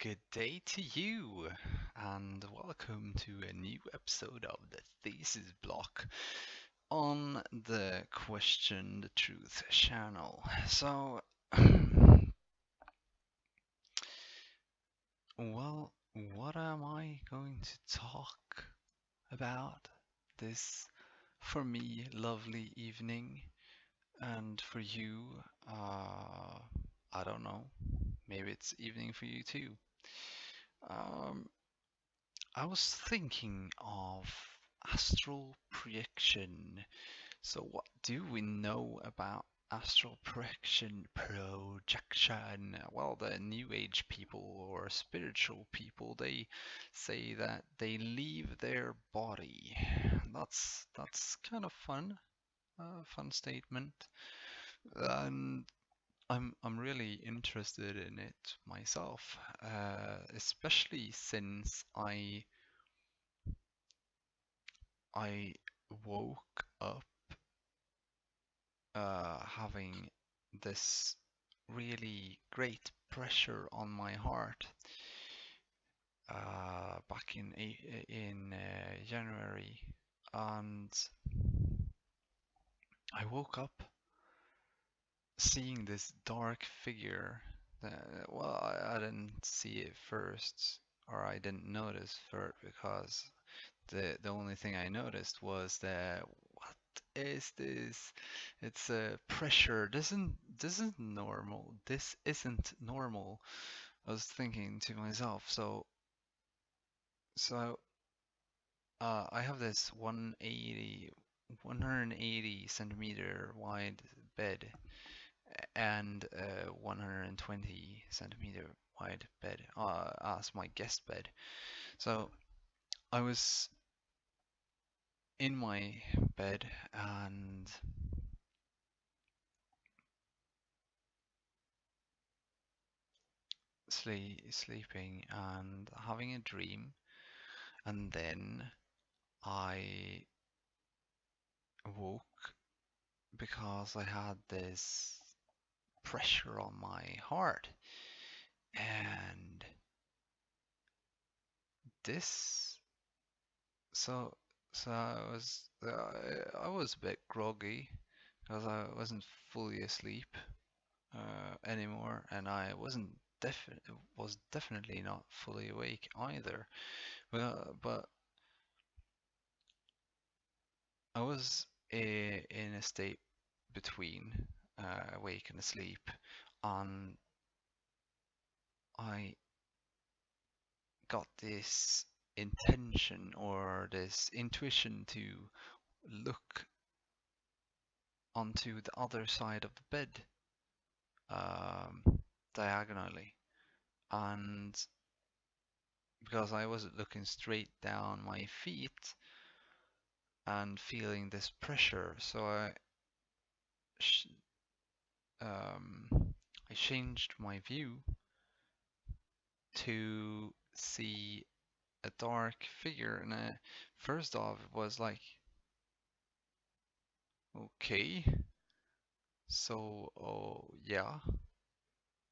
Good day to you, and welcome to a new episode of the Thesis block on the Question the Truth channel. So, well, what am I going to talk about this, for me, lovely evening? And for you, I don't know, maybe it's evening for you too. Um, I was thinking of astral projection. So what do we know about astral projection? Well, the new age people or spiritual people, they say that they leave their body. That's kind of fun, fun statement. And I'm really interested in it myself, especially since I woke up having this really great pressure on my heart back in January, and I woke up seeing this dark figure. Well, I didn't see it first, or I didn't notice first because the only thing I noticed was that what is this? It's a pressure. This isn't normal. This isn't normal. I was thinking to myself. So I have this 180 centimeter wide bed and a 120 centimeter wide bed as my guest bed. So I was in my bed and sleeping and having a dream, and then I woke because I had this pressure on my heart, and this so so I was a bit groggy because I wasn't fully asleep anymore, and I was definitely not fully awake either. But I was in a state between awake and asleep, and I got this intention or this intuition to look onto the other side of the bed, um, diagonally, and because I wasn't looking straight down my feet and feeling this pressure, so sh I changed my view to see a dark figure, and first off it was like, okay, so oh yeah,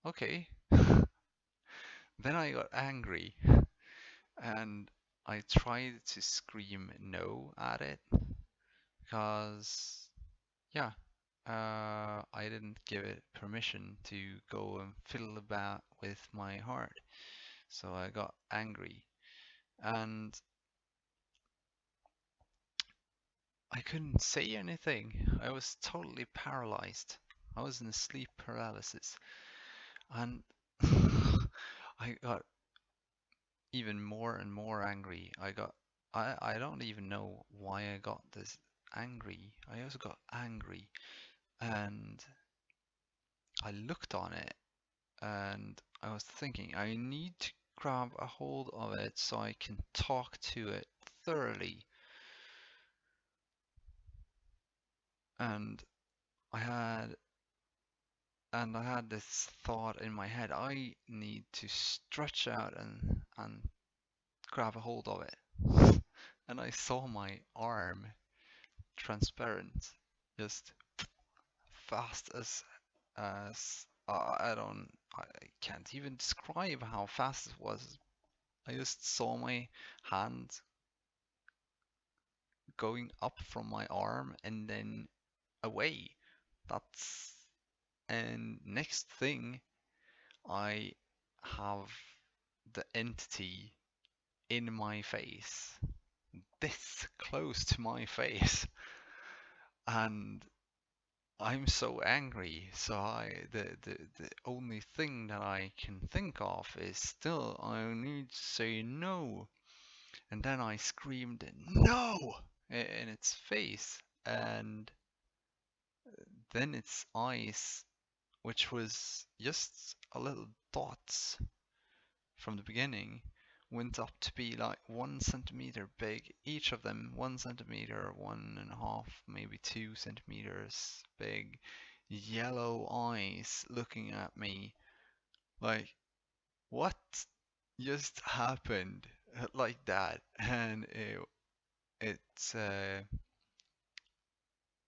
okay. Then I got angry and I tried to scream no at it because yeah, I didn't give it permission to go and fiddle about with my heart, so I got angry and I couldn't say anything. I was totally paralyzed. I was in sleep paralysis, and I got even more and more angry. I don't even know why I got this angry. I also got angry, and I looked on it, and I was thinking I need to grab a hold of it so I can talk to it thoroughly. And I had I had this thought in my head, I need to stretch out and grab a hold of it. And I saw my arm transparent, just fast as I don't, I can't even describe how fast it was. I just saw my hand going up from my arm and then away. That's, and next thing, I have the entity in my face, this close to my face, and I'm so angry. So the only thing that I can think of is still I need to say no, and then I screamed no in its face, and then its eyes, which was just a little dots from the beginning, went up to be like 1 centimeter big, each of them 1 centimeter, 1.5, maybe 2 centimeters big, yellow eyes looking at me like, what just happened? Like that, and it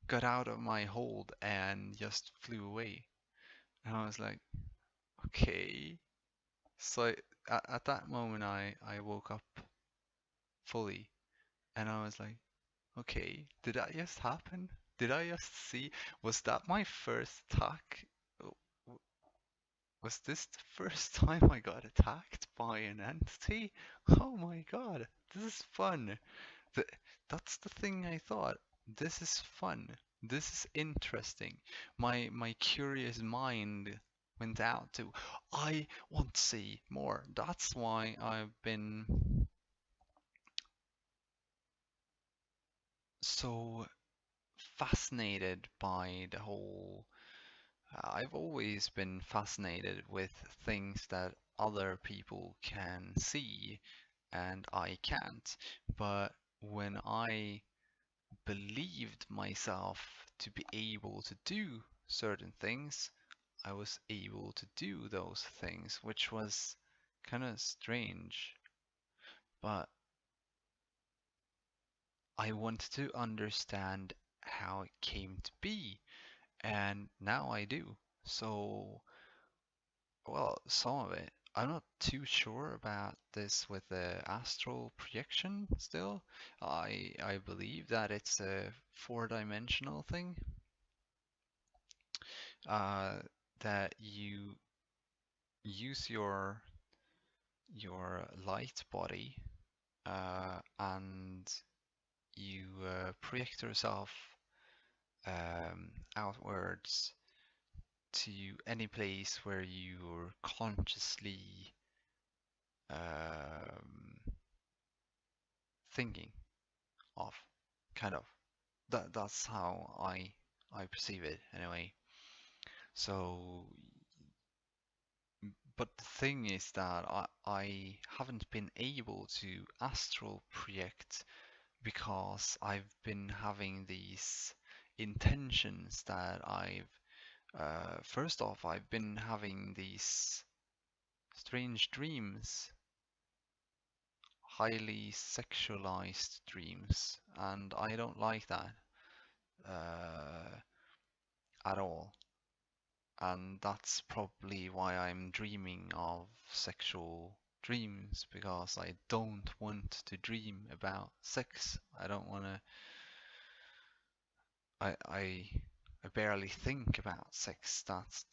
got out of my hold and just flew away. And I was like, okay. So at that moment, I woke up fully, and I was like, okay, did that just happen? Did I just see? Was that my first attack? W- Was this the first time I got attacked by an entity? Oh my god, this is fun. Th that's the thing I thought. This is fun. This is interesting. My curious mind went out to, I want to see more. That's why I've been so fascinated by the whole. I've always been fascinated with things that other people can see and I can't. But when I believed myself to be able to do certain things, I was able to do those things, which was kind of strange. But I wanted to understand how it came to be, and now I do. So, well, some of it. I'm not too sure about this with the astral projection still. I believe that it's a four-dimensional thing, uh, that you use your light body, and you project yourself outwards to any place where you're consciously um, thinking of, kind of. That's how I perceive it anyway. So, but the thing is that I haven't been able to astral project because I've been having these intentions that first off, I've been having these strange dreams, highly sexualized dreams, and I don't like that uh, at all. And that's probably why I'm dreaming of sexual dreams, because I don't want to dream about sex. I don't want to. I barely think about sex. That's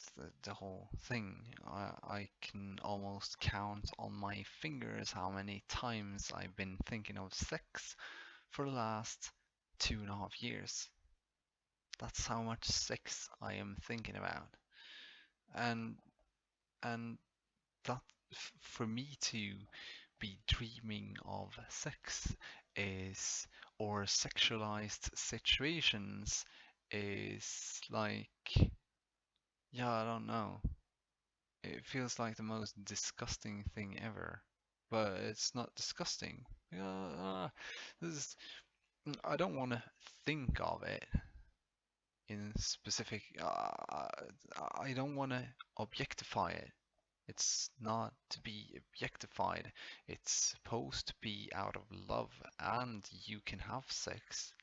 the whole thing. I can almost count on my fingers how many times I've been thinking of sex for the last 2.5 years. That's how much sex I am thinking about. And and that for me to be dreaming of sex is, or sexualized situations, is like, yeah, I don't know. It feels like the most disgusting thing ever. But it's not disgusting. This is, I don't want to think of it in specific. I don't want to objectify it. It's not to be objectified. It's supposed to be out of love, and you can have sex.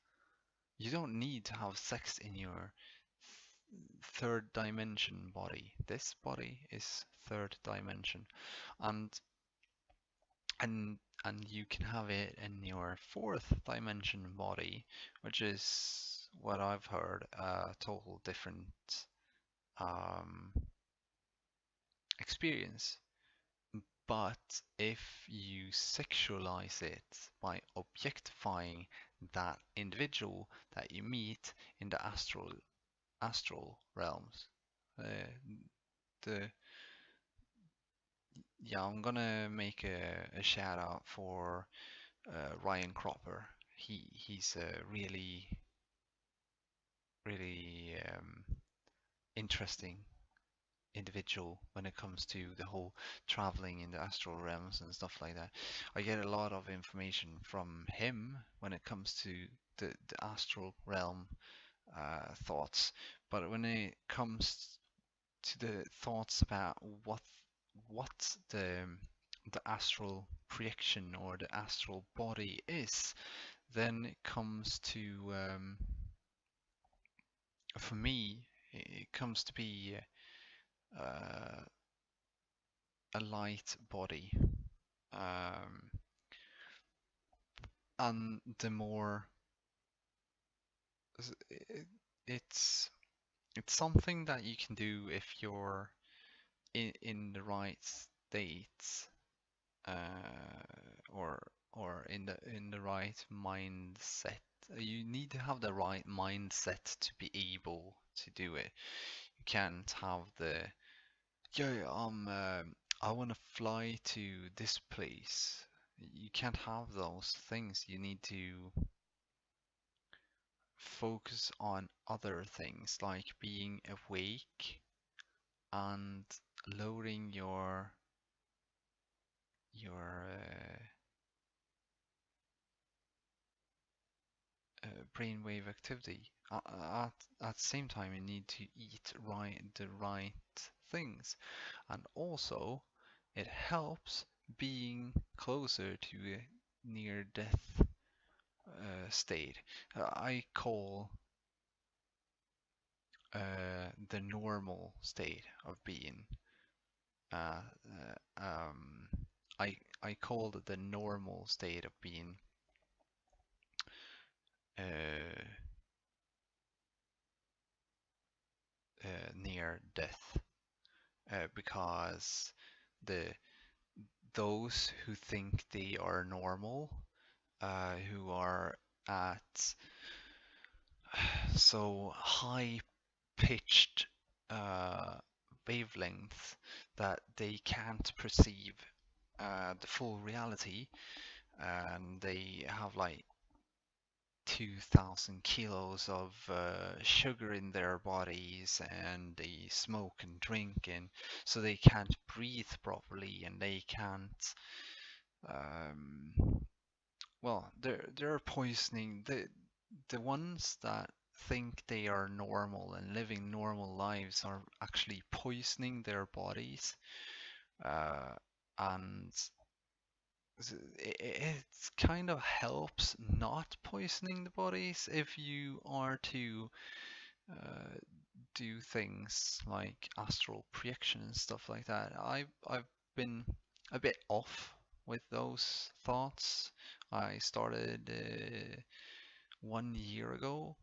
You don't need to have sex in your third dimension body. This body is third dimension, and and and you can have it in your fourth dimension body, which is what I've heard a total different um, experience. But if you sexualize it by objectifying that individual that you meet in the astral realms, uh, the yeah, I'm gonna make a shout out for Ryan Cropper. He's a really interesting individual when it comes to the whole traveling in the astral realms and stuff like that. I get a lot of information from him when it comes to the astral realm thoughts, but when it comes to the thoughts about what the astral projection or the astral body is, then it comes to for me it comes to be uh, a light body, um, and the more it's it's something that you can do if you're in the right state, or in the right mindset. You need to have the right mindset to be able to do it. You can't have the yeah, I want to fly to this place. You can't have those things. You need to focus on other things like being awake and lowering your brainwave activity. At the same time, you need to eat the right things, and also it helps being closer to a near death state. I call the normal state of being. Uh, I called the normal state of being uh, near death, because the those who think they are normal, who are at so high pitched uh, wavelength that they can't perceive the full reality, and they have like 2,000 kilos of sugar in their bodies, and they smoke and drink, and so they can't breathe properly, and they can't um, well, they're poisoning the ones that think they are normal and living normal lives are actually poisoning their bodies, and it kind of helps not poisoning the bodies if you are to uh, do things like astral projection and stuff like that. I've been a bit off with those thoughts. I started 1 year ago.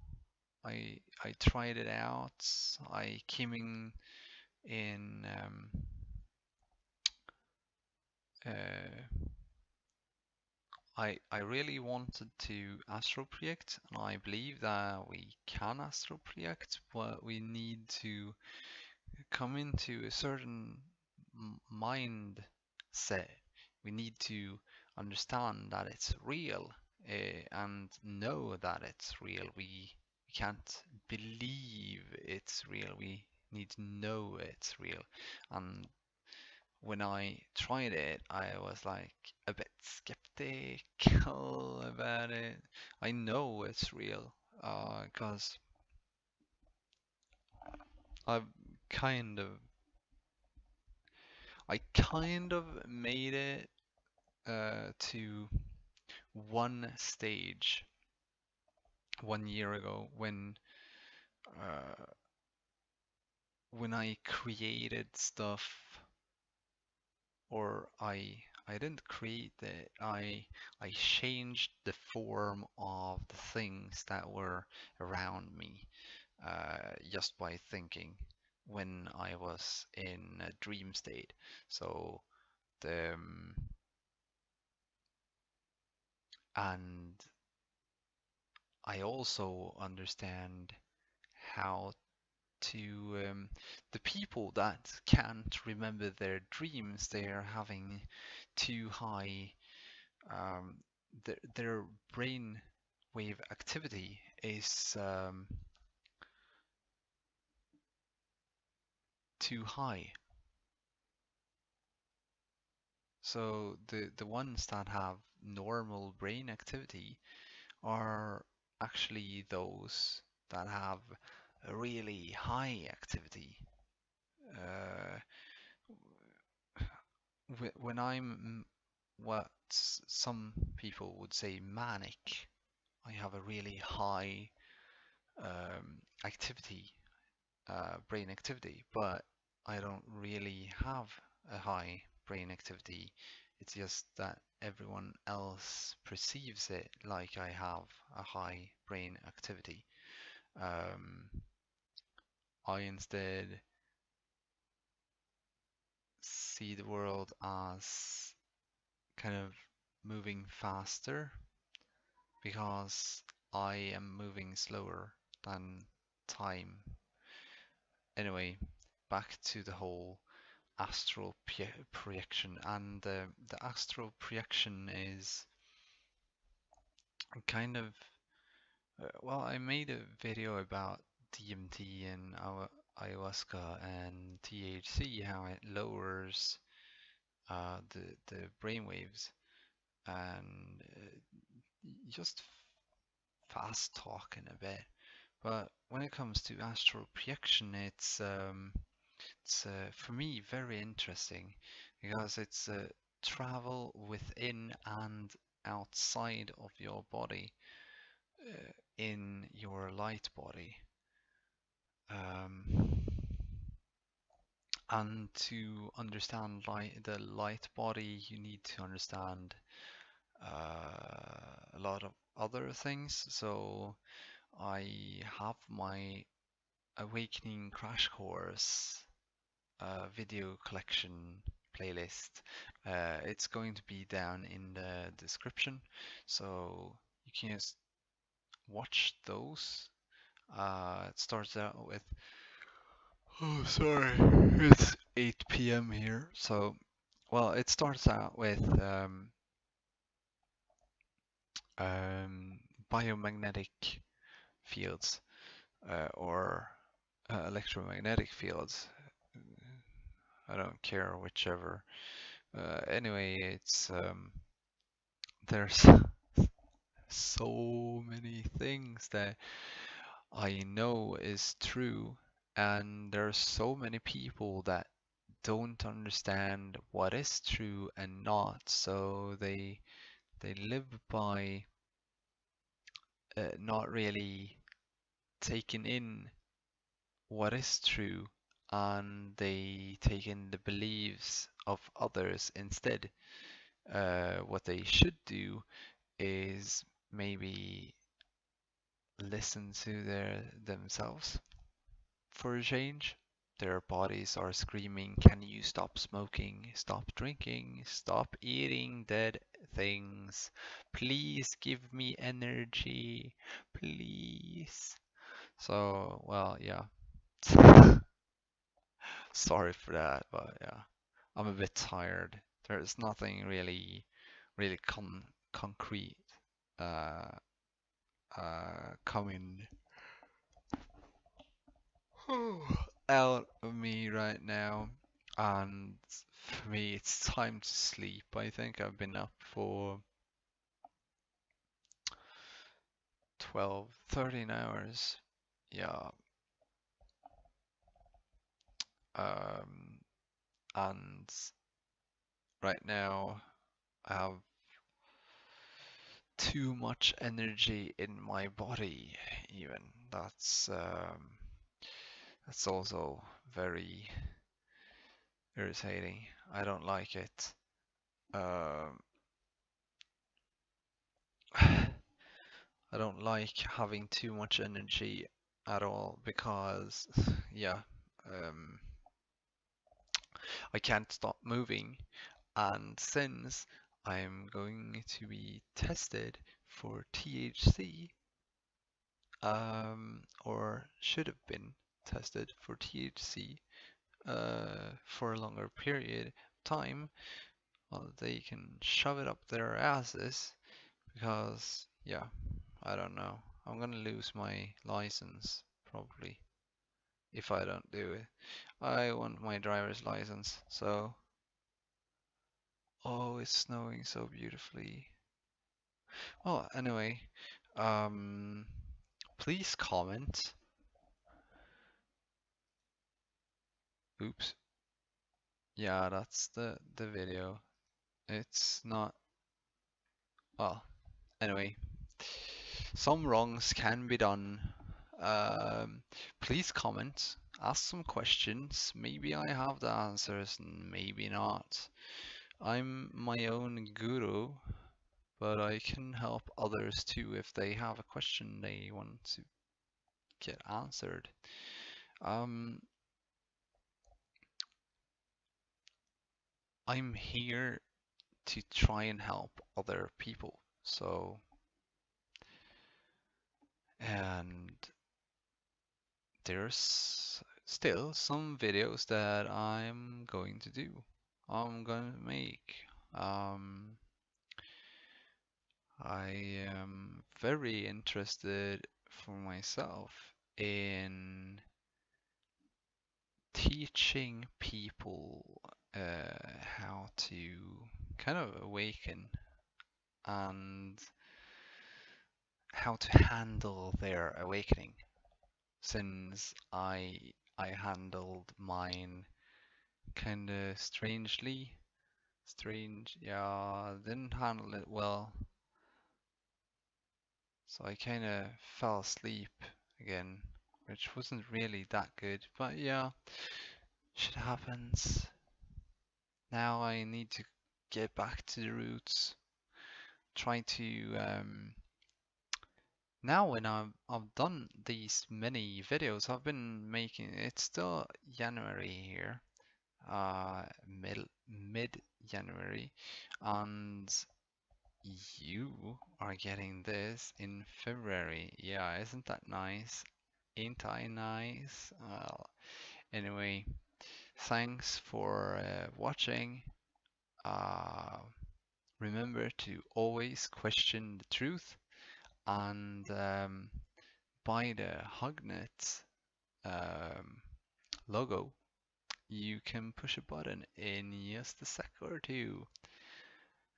I tried it out. I came in uh, I really wanted to astral project, and I believe that we can astral project, but we need to come into a certain mindset. We need to understand that it's real, and know that it's real. We can't believe it's real. We need to know it's real. And when I tried it, I was like a bit skeptical about it. I know it's real, because I've kind of I kind of made it to one stage 1 year ago when uh, when I created stuff, or I didn't create it, I changed the form of the things that were around me just by thinking when I was in a dream state. So the and I also understand how to the people that can't remember their dreams, they are having too high their brain wave activity is too high. So the ones that have normal brain activity are actually those that have a really high activity. Uh, when I'm what some people would say manic, I have a really high activity, brain activity, but I don't really have a high brain activity. It's just that everyone else perceives it like I have a high brain activity. Um, I instead see the world as kind of moving faster because I am moving slower than time. Anyway, back to the whole astral projection, and the astral projection is kind of well, I made a video about DMT and our ayahuasca and THC, how it lowers the brain waves, and just fast talking a bit. But when it comes to astral projection, it's for me very interesting because it's travel within and outside of your body, in your light body. Um, and to understand the light body, you need to understand a lot of other things. So I have my Awakening Crash Course video collection playlist. It's going to be down in the description, so you can just watch those. It starts out with, oh, sorry, it's 8 p.m. here. So, well, it starts out with um, biomagnetic fields or electromagnetic fields. I don't care whichever. Anyway, it's there's so many things that I know is true, and there are so many people that don't understand what is true and not, so they live by not really taking in what is true, and they take in the beliefs of others instead. What they should do is maybe listen to themselves for a change. Their bodies are screaming, can you stop smoking, stop drinking, stop eating dead things, please give me energy, please. So, well, yeah. Sorry for that, but yeah, I'm a bit tired. There's nothing really concrete uh, coming out of me right now, and for me, it's time to sleep. I think I've been up for 12, 13 hours. Yeah, um, and right now I have too much energy in my body, even. That's That's also very irritating. I don't like it. Um, I don't like having too much energy at all because, yeah, um, I can't stop moving. And since I'm going to be tested for THC, or should have been tested for THC, for a longer period of time, well, they can shove it up their asses because, yeah, I don't know. I'm gonna lose my license probably if I don't do it. I want my driver's license, so. Oh, it's snowing so beautifully. Well, anyway, um, please comment. Oops. Yeah, that's the video. It's not. Well, anyway, some wrongs can be done. Um, please comment, ask some questions. Maybe I have the answers, and maybe not. I'm my own guru, but I can help others too if they have a question they want to get answered. Um, I'm here to try and help other people. So, and there's still some videos that I'm going to do. I'm going to make. Um, I am very interested for myself in teaching people how to kind of awaken and how to handle their awakening. Since I handled mine kind of strange, yeah, didn't handle it well, so I kind of fell asleep again, which wasn't really that good, but yeah, shit happens. Now I need to get back to the roots, try to now when I've done these many videos, I've been making, it's still January here, mid January, and you are getting this in February. Yeah, isn't that nice? Ain't I nice? Well, anyway, thanks for watching. Uh, Remember to always question the truth and buy the HugNet um, logo. You can push a button in just a sec or two.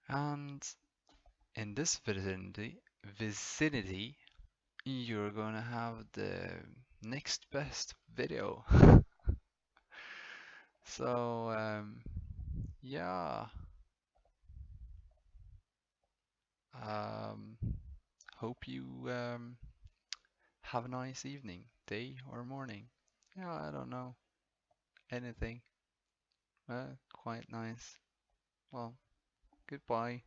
And in this vicinity, you're gonna have the next best video. So, yeah, um, hope you have a nice evening, day or morning. Yeah, I don't know, anything. Quite nice. Well, goodbye.